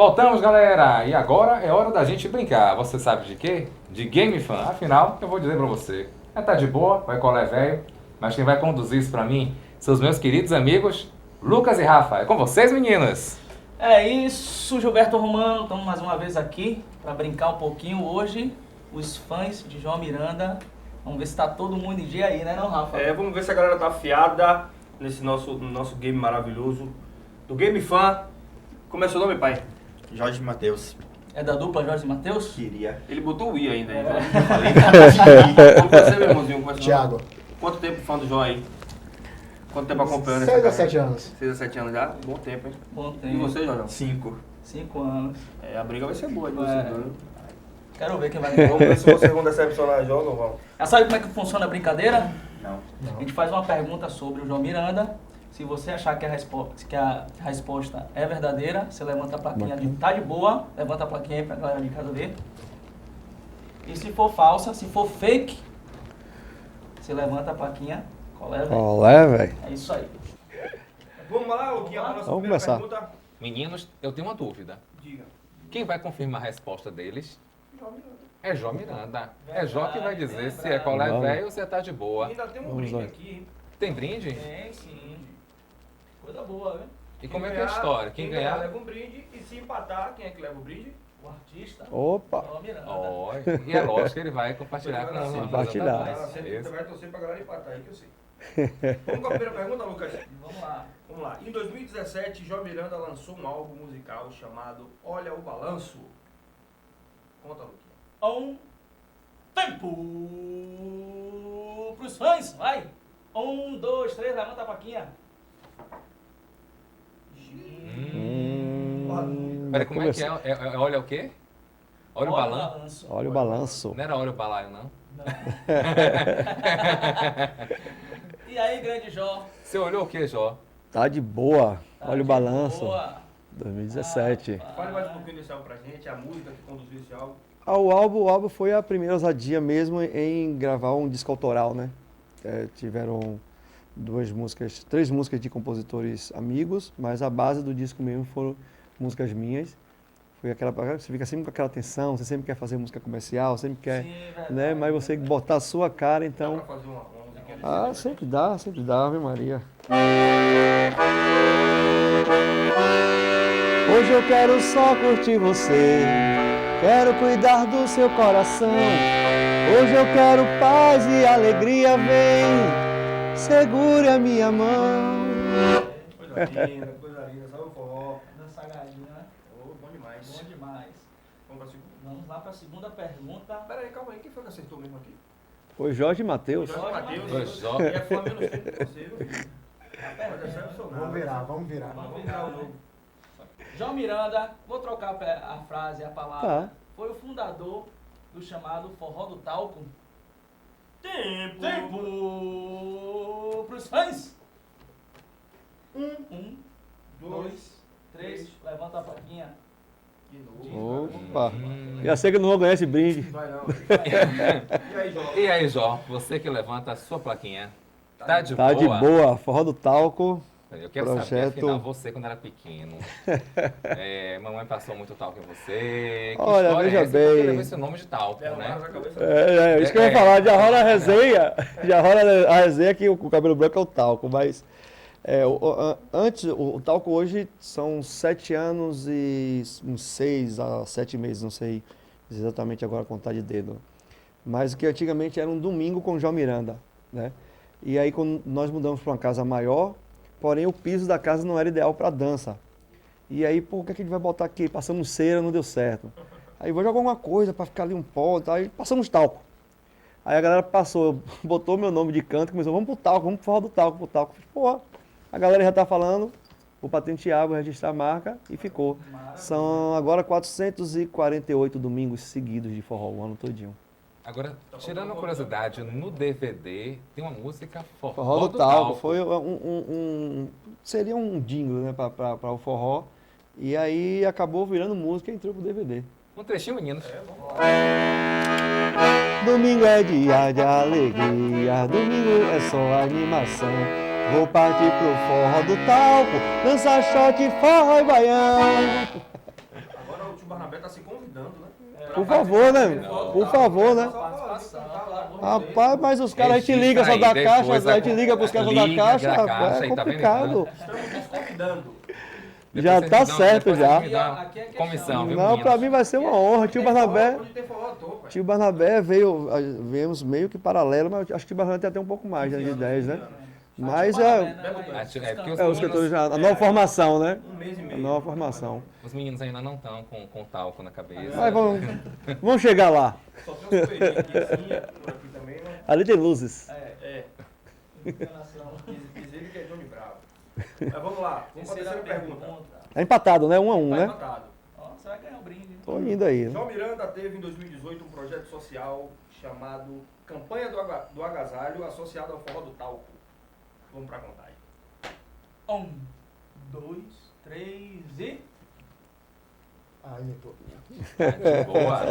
Voltamos, galera! E agora é hora da gente brincar. Você sabe de quê? De Game Fan. Afinal, eu vou dizer pra você. Tá de boa, vai colar velho, mas quem vai conduzir isso pra mim são os meus queridos amigos Lucas e Rafa. É com vocês, meninos! É isso, Gilberto Romano. Estamos mais uma vez aqui para brincar um pouquinho hoje. Os fãs de João Miranda. Vamos ver se tá todo mundo em dia aí, né, não, Rafa? Vamos ver se a galera tá afiada nesse nosso game maravilhoso do Game Fan. Como é seu nome, pai? Jorge Matheus. É da dupla Jorge Matheus? Queria. Ele botou o I ainda. Você, meu irmãozinho, como é seu Thiago. nome? Quanto tempo fã do João aí? Quanto tempo acompanhando 6 a 7 anos. 6 a 7 anos já? Bom tempo, hein? Bom E tempo. você, Jorge? 5. 5 anos. A briga vai ser boa de É. vocês dois. Quero ver quem vai Vamos ganhar. ver se vocês vão decepcionar João ou não vão. Já sabe como é que funciona a brincadeira? Não. A gente faz uma pergunta sobre o João Miranda. Se você achar que a resposta é verdadeira, você levanta a plaquinha de tá de boa, levanta a plaquinha aí pra galera de casa ver. E se for falsa, se for fake, você levanta a plaquinha, colé, velho. Olé, velho. É isso aí. Vamos lá, Luquinha, para a nossa Vamos primeira começar. pergunta. Meninos, eu tenho uma dúvida. Diga. Quem vai confirmar a resposta deles? É João Miranda. É João que vai dizer se é colé Vamos. velho ou se tá de boa. Ainda tem um Vamos brinde lá. aqui, hein? Tem brinde? Tem sim. Coisa boa, viu? E como é que é a história? Quem ganhar? leva um brinde e se empatar, quem é que leva o brinde? O artista. Opa. João Miranda. Ó, e é lógico que ele vai compartilhar com os Compartilhar. apresentadores. Você vai torcer pra galera empatar aí que eu sei. Vamos com a primeira pergunta, Lucas? Vamos lá. Vamos lá. Em 2017, João Miranda lançou um álbum musical chamado Olha o Balanço. Conta, Luquinha. Tempo pros fãs, vai! 1, 2, 3, levanta a plaquinha. Peraí, como é que é? Olha o quê? Olha o balanço? balanço. Olha o balanço. Não era olha o balaio, não? E aí, grande Jó? Você olhou o quê, Jó? Tá de boa. Tá Olha o de balanço. boa. 2017. Fale mais um pouquinho desse álbum pra gente, a música que conduziu esse álbum. O álbum foi a primeira ousadia mesmo em gravar um disco autoral, né? Tiveram três músicas de compositores amigos, mas a base do disco mesmo foram músicas minhas. Foi aquela, você fica sempre com aquela tensão, você sempre quer fazer música comercial, sempre quer, Sim, verdade. né? Mas você botar a sua cara, Dá então... pra fazer uma musiquinha desse Sempre dá, Ave Maria. Hoje eu quero só curtir você, quero cuidar do seu coração. Hoje eu quero paz e alegria, vem, segure a minha mão. Coisa linda, sabe o forró? Dança sagadinha, né? Oh, bom demais. Bom demais. Vamos pra segunda. Vamos lá pra segunda pergunta. Pera aí, calma aí, quem foi que acertou mesmo aqui? Foi Jorge Matheus. Jorge Matheus. Foi Jó. E é fã menos tempo que você, viu? Pode decepcionar. Vamos virar, vamos virar. Vamos virar o jogo. João Miranda, vou trocar a frase, a palavra. Tá. Foi o fundador do chamado Forró do Talco. Tempo. Tempo pros fãs. 1, 2, 2, 3, levanta a plaquinha. de novo. Opa, já sei que eu não vou ganhar esse brinde. Vai não. E aí, João? E aí, Jó, você que levanta a sua plaquinha. Tá de Tá boa? de boa, Forró do Talco. Eu quero saber, Projeto. afinal, você quando era pequeno. Mamãe passou muito talco em você. Que Olha, história veja é essa? Por que bem. levou esse nome de talco, Derrubaram né? a cabeça. Isso que eu ia falar, já rola a resenha. Já rola a resenha que o cabelo branco é o talco, mas antes, o talco hoje são 7 anos e uns 6 a 7 meses, não sei exatamente agora contar de dedo. Mas o que antigamente era um domingo com o João Miranda, né? E aí quando nós mudamos para uma casa maior, porém o piso da casa não era ideal para dança. E aí, pô, o que é que a gente vai botar aqui? Passamos cera, não deu certo. Aí vou jogar alguma coisa para ficar ali um pó, tá? Aí passamos talco. Aí a galera passou, botou meu nome de canto, começou, vamos pro talco, vamos pro forró do talco, pro talco. Pô, a galera já tá falando, vou patentear, vou registrar a marca e ficou. São agora 448 domingos seguidos de forró, o ano todinho. Agora, tirando a curiosidade, no DVD tem uma música Forró do talco, foi seria um jingle, né, para o forró. E aí acabou virando música e entrou pro DVD. Um trechinho, meninos. Domingo é dia de alegria, domingo é só animação. Vou partir pro forró do talco, dançar shot, forró e baião. Por favor, né? Por favor, né? Participação, pelo amor de Deus. Rapaz, mas os caras, a gente liga só Registra da aí, caixa, depois a gente liga pros caras da liga caixa, da rapaz, caixa é e tá vendo, complicado. Estamos nos convidando. Já Depois tá vocês me dão- certo depois já. vocês me dão Aqui é questão. comissão, viu, Não, pra meninos? mim vai ser uma honra. Tio Barnabé, Onde tem forró, eu tô, pai. tio Barnabé veio, viemos meio que paralelo, mas acho que o Barnabé tem até um pouco mais, né, de 10, né? Mas os cantores já, a nova formação, né? Um mês e A meio. nova formação. Os meninos ainda não estão com talco na cabeça. Mas vamos chegar lá. Só tem uns coelhinhos aqui assim, por aqui também, mas... Ali tem luzes. É, diz ele que é Johnny Bravo. Mas vamos lá, vamos para a terceira pergunta. É empatado, né? 1 a 1, Tá né? empatado. Ó, você vai ganhar um brinde. Tô indo aí. Né? João Miranda teve em 2018 um projeto social chamado Campanha do Agasalho, associado ao forró do talco. Vamos para a contagem. 1, 2, 3 e... Boa.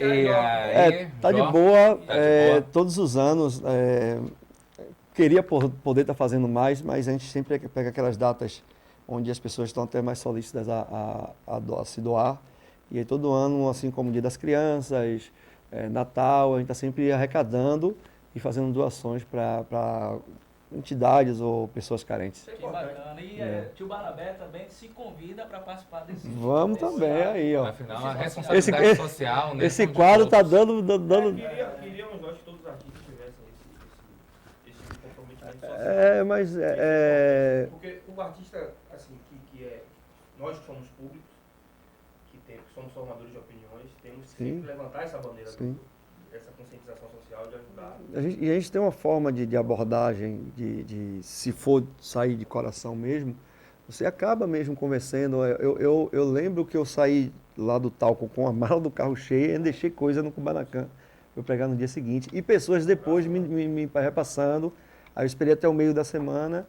E aí, Tá de Jó? boa, Tá de boa? todos os anos. Queria poder estar fazendo mais, mas a gente sempre pega aquelas datas onde as pessoas estão até mais solícitas a se doar. E aí todo ano, assim como o Dia das Crianças, Natal, a gente está sempre arrecadando e fazendo doações para entidades ou pessoas carentes. Isso é Que importante. bacana. E tio Barnabé também se convida para participar desse... Vamos também aí, ó. Afinal, a responsabilidade social, né? Esse são de quadro tá todos. dando. Queríamos nós que todos os artistas tivessem esse comprometimento social. Mas Porque o artista, assim, que é... Nós que somos públicos, que somos formadores de opiniões, temos que Sim. sempre levantar essa bandeira, Sim. essa conscientização social de ajudar. E a gente tem uma forma de abordagem, se for sair de coração mesmo, você acaba mesmo conversando. Eu lembro que eu saí lá do talco com a mala do carro cheia e ainda deixei coisa no Kubanacan para eu pegar no dia seguinte. E pessoas depois me repassando. Aí eu esperei até o meio da semana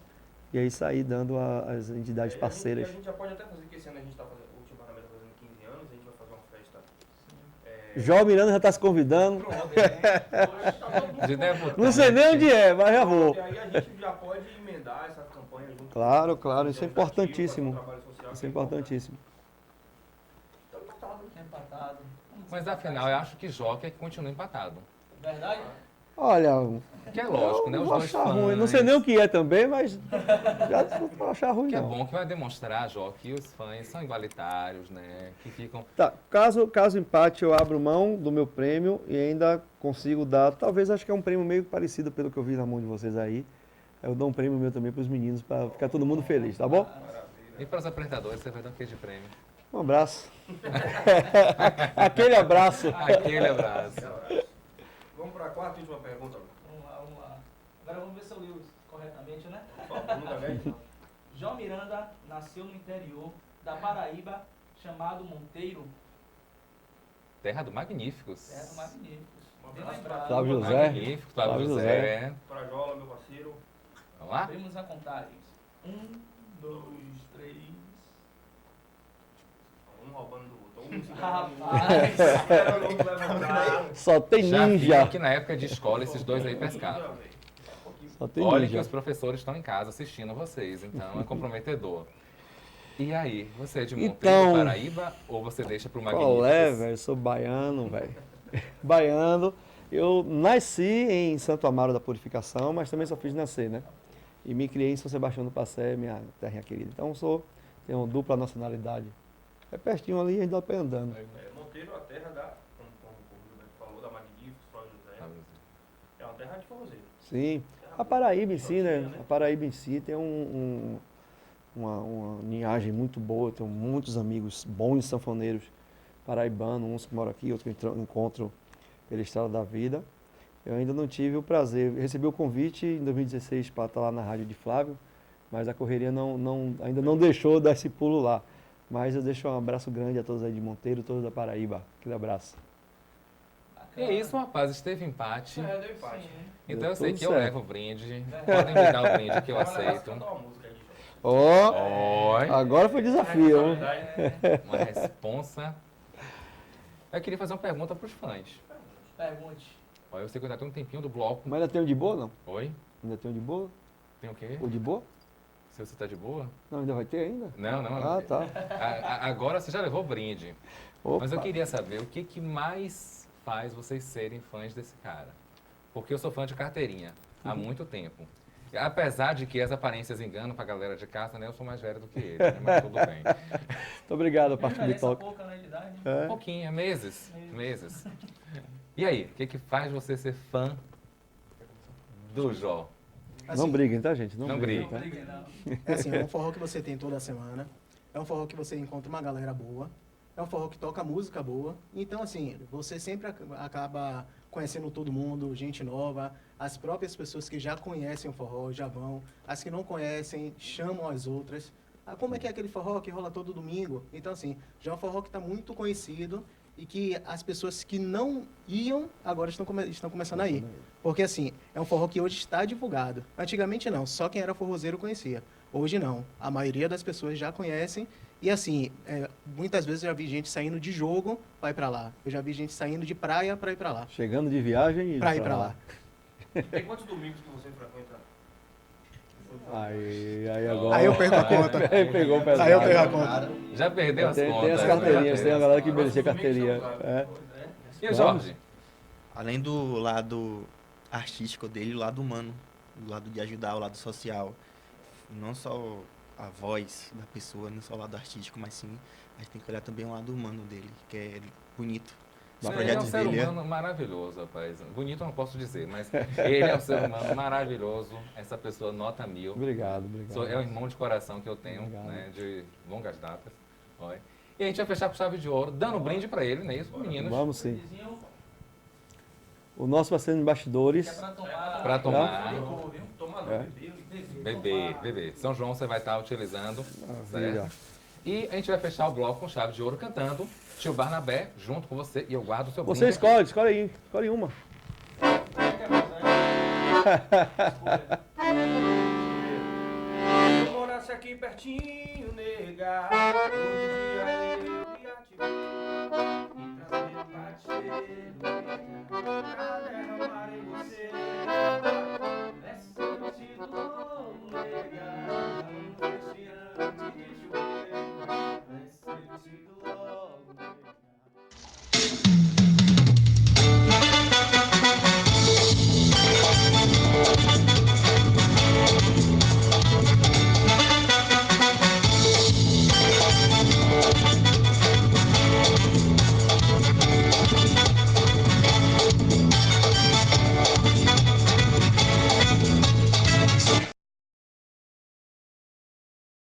e aí saí dando às entidades parceiras. A gente já pode até fazer, que esse ano a gente está fazendo, o Tio Barnabé está fazendo 15 anos, a gente vai fazer uma festa. João Miranda já está se convidando. Pronto, né? De debutante. Não sei nem onde é, mas já vou. E aí a gente já pode emendar essa campanha junto. Claro, com claro, o isso é Executivo, importantíssimo. fazer um trabalho social Isso que é importantíssimo. Então, empatado. Empatado. Mas afinal, eu acho que Joca é que continua empatado. Verdade? Olha, Que é lógico, eu né? não Os vou dois achar fãs. ruim. Não sei nem o que é também, mas já não vou achar ruim Que é não. bom que vai demonstrar, Jó, que os fãs são igualitários, né? Que ficam. Tá, caso empate, eu abro mão do meu prêmio e ainda consigo dar, talvez acho que é um prêmio meio parecido pelo que eu vi na mão de vocês aí. Eu dou um prêmio meu também para os meninos, para ficar todo mundo feliz, tá bom? E para os apresentadores, você vai dar o que de prêmio? Um abraço. Aquele abraço. Aquele abraço. Vamos para a quarta e última pergunta. Vamos lá, vamos lá. Agora vamos ver se eu li isso corretamente, né? Pergunta 10. João Miranda nasceu no interior da Paraíba, chamado Monteiro, Terra do Magníficos. Terra do Magníficos. Bem abraço lembrado. Flávio José. Magnífico, Flávio Flávio José. Para Jola, meu parceiro. Vamos lá? Abrimos a contagem. 1, 2, 3. Um roubando do outro. Um se Rapaz! Espera o outro levantar. Só tem Já vi ninja. que na época de escola esses dois aí pescavam. Só tem Olha que ninja. os professores estão em casa assistindo vocês, então é comprometedor. E aí, você é de Monteiro, Então, Paraíba, ou você deixa pro Magníficos? Qual é, velho? Eu sou baiano, velho. Baiano. Eu nasci em Santo Amaro da Purificação, mas também só fiz nascer, né? E me criei em São Sebastião do Passé, minha terrinha querida. Então tenho dupla nacionalidade. É pertinho ali, ainda dá pra ir andando. Monteiro, a terra da, como o Gilberto falou, da Magníficos, Flávio José. É uma terra de forrozeiro. Sim. A Paraíba em si, né? A Paraíba em si tem uma linhagem muito boa. Eu tenho muitos amigos bons sanfoneiros paraibanos, uns que moram aqui, outros que encontro pela estrada da vida. Eu ainda não tive o prazer. Eu recebi o convite em 2016 para estar lá na rádio de Flávio, mas a correria ainda não deixou dar esse pulo lá. Mas eu deixo um abraço grande a todos aí de Monteiro, todos da Paraíba. Aquele abraço. É isso, rapaz, esteve empate. Deu empate. Então Deu eu sei tudo que eu certo. levo o brinde. Podem me dar o brinde que eu aceito. Cantar uma música aí, João. Ó, Oi. agora foi desafio, hein? Uma responsa. Eu queria fazer uma pergunta para os fãs. Pergunte. Ó, eu sei que ainda tem um tempinho do bloco. Mas ainda tem o de boa, não? Oi? Ainda tem o de boa? Tem o quê? O de boa? Se você tá de boa? Não, ainda vai ter ainda? Não, não. Ah, tá. Agora você já levou o brinde. Mas eu Opa. queria saber o que mais faz vocês serem fãs desse cara. Porque eu sou fã de carteirinha há muito tempo. Apesar de que as aparências enganam pra galera de casa, né? Eu sou mais velho do que ele, né? Mas tudo bem. Muito obrigado, parte do Diferença Bitoca. pouca, né, de idade. Um pouquinho, meses. E aí, o que faz você ser fã do Jó? Não Assim, briguem, tá, gente? Não Não briguem. brigue, não. É assim, é um forró que você tem toda semana. É um forró que você encontra uma galera boa. É um forró que toca música boa. Então, assim, você sempre acaba conhecendo todo mundo, gente nova. As próprias pessoas que já conhecem o forró já vão. As que não conhecem chamam as outras. Ah, como é que é aquele forró que rola todo domingo? Então, assim, já é um forró que está muito conhecido e que as pessoas que não iam agora estão começando a ir. Porque, assim, é um forró que hoje está divulgado. Antigamente não, só quem era forrozeiro conhecia. Hoje não. A maioria das pessoas já conhecem. E, assim, muitas vezes eu já vi gente saindo de jogo para ir para lá. Eu já vi gente saindo de praia para ir para lá. Chegando de viagem e Para ir para lá. Tem quantos domingos que você frequenta? Aí agora. Aí eu perco a conta. Aí pegou o pesado. Aí eu perco a conta. Já perdeu as contas. Tem as né? carteirinhas, tem a galera que Nossos merecia domingos carteirinha. são usados. É. E o Jorge? Além do lado artístico dele, o lado humano, o lado de ajudar, o lado social. Não só a voz da pessoa, não só o lado artístico, mas sim a gente tem que olhar também o lado humano dele, que é bonito. Os Ele é um projetos ser dele. humano maravilhoso, rapaz. Bonito eu não posso dizer, mas ele é um ser humano maravilhoso. Essa pessoa nota 1000. Obrigado, obrigado. É um irmão de coração que eu tenho, Obrigado. né, de longas datas. Olha. E a gente vai fechar com chave de ouro, dando um brinde pra ele, não é isso, meninos? Vamos sim. Vizinho, O nosso parceiro de que é bastidores. pra tomar. Pra tomar. Licor, viu? Tomar É. não, beber. Bebê, bebê. São João você vai estar utilizando, Maravilha. certo? E a gente vai fechar o bloco com chave de ouro cantando Tio Barnabé junto com você e eu guardo o seu Você brinde. escolhe aí. Escolhe uma. Se eu morasse aqui pertinho, nega, todo dia eu ia te ver e trazer parceiro, nega.